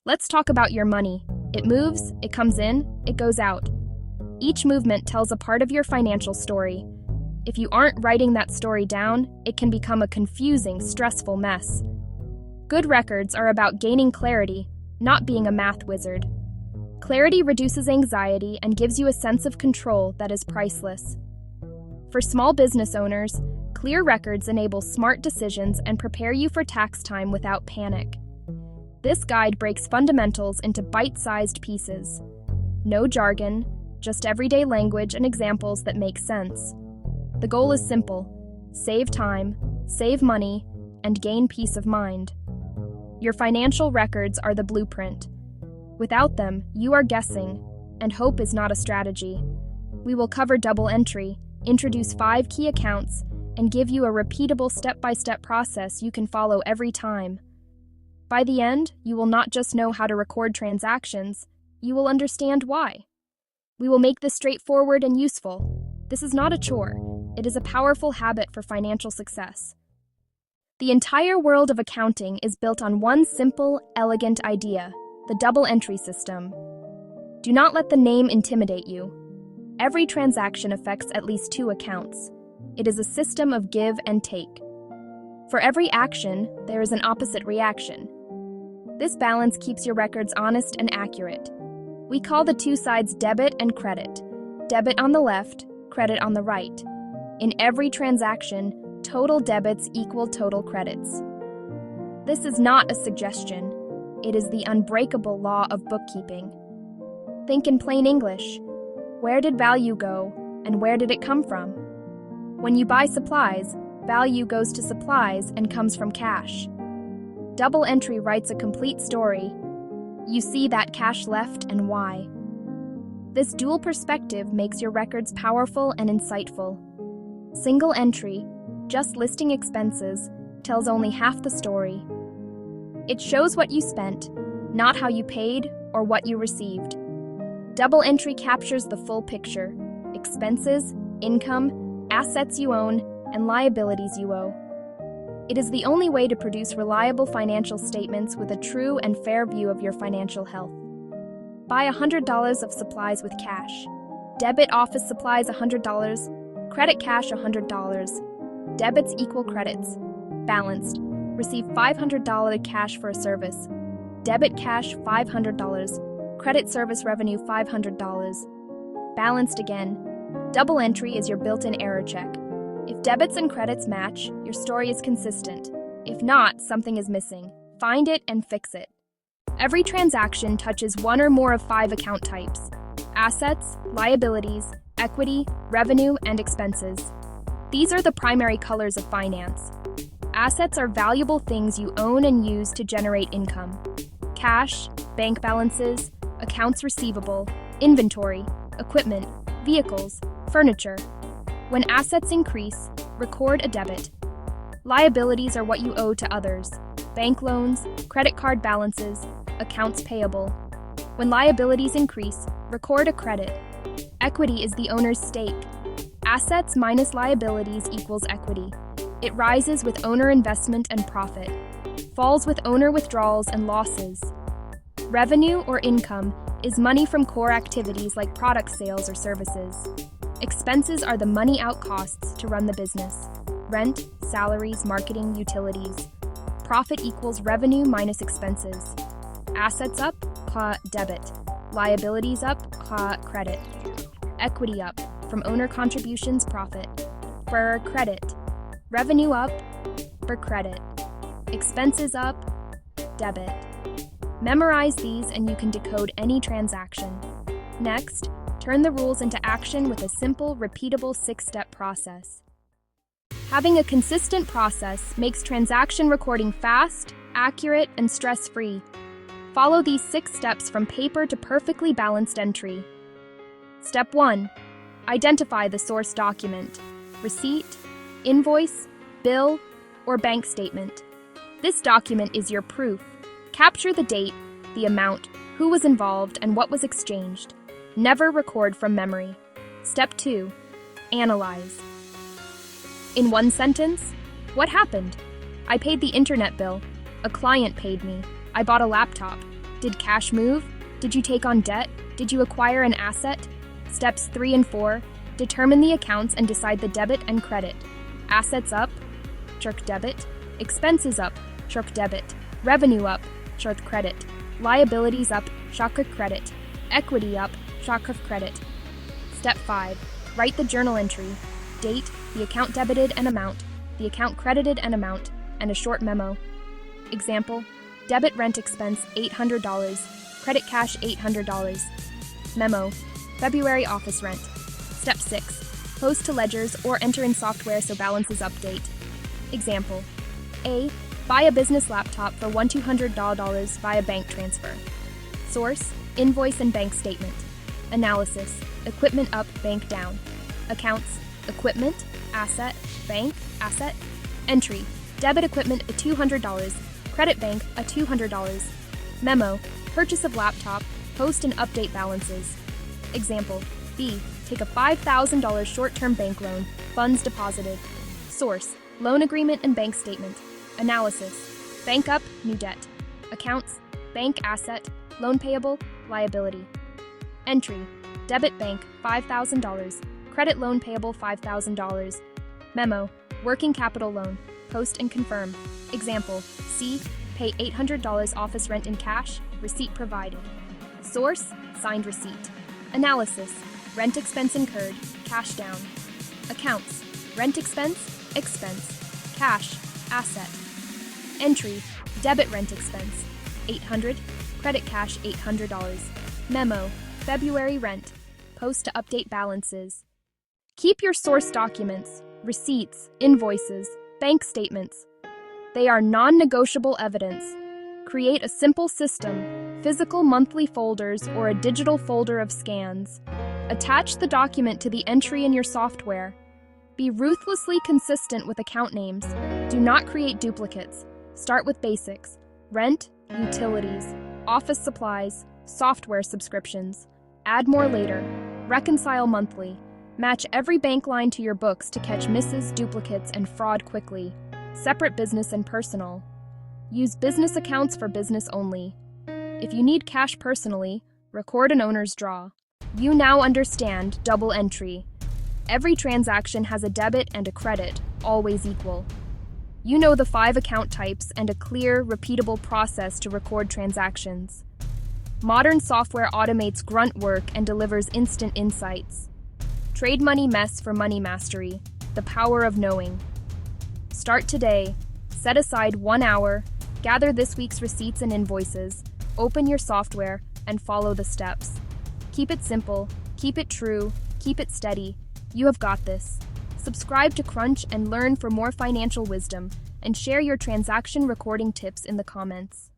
Let's talk about your money. It moves, it comes in, it goes out. Each movement tells a part of your financial story. If you aren't writing that story down, it can become a confusing, stressful mess. Good records are about gaining clarity, not being a math wizard. Clarity reduces anxiety and gives you a sense of control that is priceless. For small business owners, clear records enable smart decisions and prepare you for tax time without panic. This guide breaks fundamentals into bite-sized pieces. No jargon, just everyday language and examples that make sense. The goal is simple: save time, save money, and gain peace of mind. Your financial records are the blueprint. Without them, you are guessing, and hope is not a strategy. We will cover double entry, introduce 5 key accounts, and give you a repeatable step-by-step process you can follow every time. By the end, you will not just know how to record transactions, you will understand why. We will make this straightforward and useful. This is not a chore. It is a powerful habit for financial success. The entire world of accounting is built on one simple, elegant idea: the double entry system. Do not let the name intimidate you. Every transaction affects at least 2 accounts. It is a system of give and take. For every action, there is an opposite reaction. This balance keeps your records honest and accurate. We call the 2 sides debit and credit. Debit on the left, credit on the right. In every transaction, total debits equal total credits. This is not a suggestion. It is the unbreakable law of bookkeeping. Think in plain English. Where did value go, and where did it come from? When you buy supplies, value goes to supplies and comes from cash. Double entry writes a complete story. You see that cash left and why. This dual perspective makes your records powerful and insightful. Single entry, just listing expenses, tells only half the story. It shows what you spent, not how you paid or what you received. Double entry captures the full picture: expenses, income, assets you own, and liabilities you owe. It is the only way to produce reliable financial statements with a true and fair view of your financial health. Buy $100 of supplies with cash. Debit office supplies $100, credit cash $100. Debits equal credits. Balanced. Receive $500 cash for a service. Debit cash $500. Credit service revenue $500. Balanced again. Double entry is your built-in error check. If debits and credits match, your story is consistent. If not, something is missing. Find it and fix it. Every transaction touches one or more of 5 account types: assets, liabilities, equity, revenue, and expenses. These are the primary colors of finance. Assets are valuable things you own and use to generate income. Cash, bank balances, accounts receivable, inventory, equipment, vehicles, furniture. When assets increase, record a debit. Liabilities are what you owe to others: bank loans, credit card balances, accounts payable. When liabilities increase, record a credit. Equity is the owner's stake. Assets minus liabilities equals equity. It rises with owner investment and profit, falls with owner withdrawals and losses. Revenue or income is money from core activities like product sales or services. Expenses are the money-out costs to run the business: rent, salaries, marketing, utilities. Profit equals revenue minus expenses. Assets up, debit. Liabilities up, credit. Equity up, from owner contributions, profit. For credit. Revenue up, for credit. Expenses up, debit. Memorize these and you can decode any transaction. Next, turn the rules into action with a simple, repeatable 6-step process. Having a consistent process makes transaction recording fast, accurate, and stress-free. Follow these 6 steps from paper to perfectly balanced entry. Step 1. Identify the source document: receipt, invoice, bill, or bank statement. This document is your proof. Capture the date, the amount, who was involved, and what was exchanged. Never record from memory. Step 2. Analyze. In one sentence, what happened? I paid the internet bill. A client paid me. I bought a laptop. Did cash move? Did you take on debt? Did you acquire an asset? Steps 3 and 4. Determine the accounts and decide the debit and credit. Assets up, check debit. Expenses up, check debit. Revenue up, check credit. Liabilities up, check credit. Equity up, check credit. Step 5. Write the journal entry. Date, the account debited and amount, the account credited and amount, and a short memo. Example, debit rent expense $800, credit cash $800. Memo, February office rent. Step 6. Post to ledgers or enter in software so balances update. Example, A. Buy a business laptop for $1,200 via bank transfer. Source, invoice and bank statement. Analysis, equipment up, bank down. Accounts, equipment, asset, bank, asset. Entry, debit equipment a $200, credit bank a $200. Memo, purchase of laptop, post and update balances. Example, B. Take a $5,000 short-term bank loan, funds deposited. Source, loan agreement and bank statement. Analysis, bank up, new debt. Accounts, bank asset, loan payable, liability. Entry, debit bank $5,000, credit loan payable $5,000. Memo, working capital loan, post and confirm. Example, C. Pay $800 office rent in cash, receipt provided. Source, signed receipt. Analysis, rent expense incurred, cash down. Accounts, rent expense, cash, asset. Entry, debit rent expense, $800, credit cash $800. Memo, February rent, post to update balances. Keep your source documents, receipts, invoices, bank statements. They are non-negotiable evidence. Create a simple system, physical monthly folders or a digital folder of scans. Attach the document to the entry in your software. Be ruthlessly consistent with account names. Do not create duplicates. Start with basics: rent, utilities, office supplies, software subscriptions. Add more later. Reconcile monthly. Match every bank line to your books to catch misses, duplicates, and fraud quickly. Separate business and personal. Use business accounts for business only. If you need cash personally, record an owner's draw. You now understand double entry. Every transaction has a debit and a credit, always equal. You know the 5 account types and a clear, repeatable process to record transactions. Modern software automates grunt work and delivers instant insights. Trade money mess for money mastery, the power of knowing. Start today. Set aside 1 hour, gather this week's receipts and invoices, open your software, and follow the steps. Keep it simple, keep it true, keep it steady. You have got this. Subscribe to Crunch and learn for more financial wisdom, and share your transaction recording tips in the comments.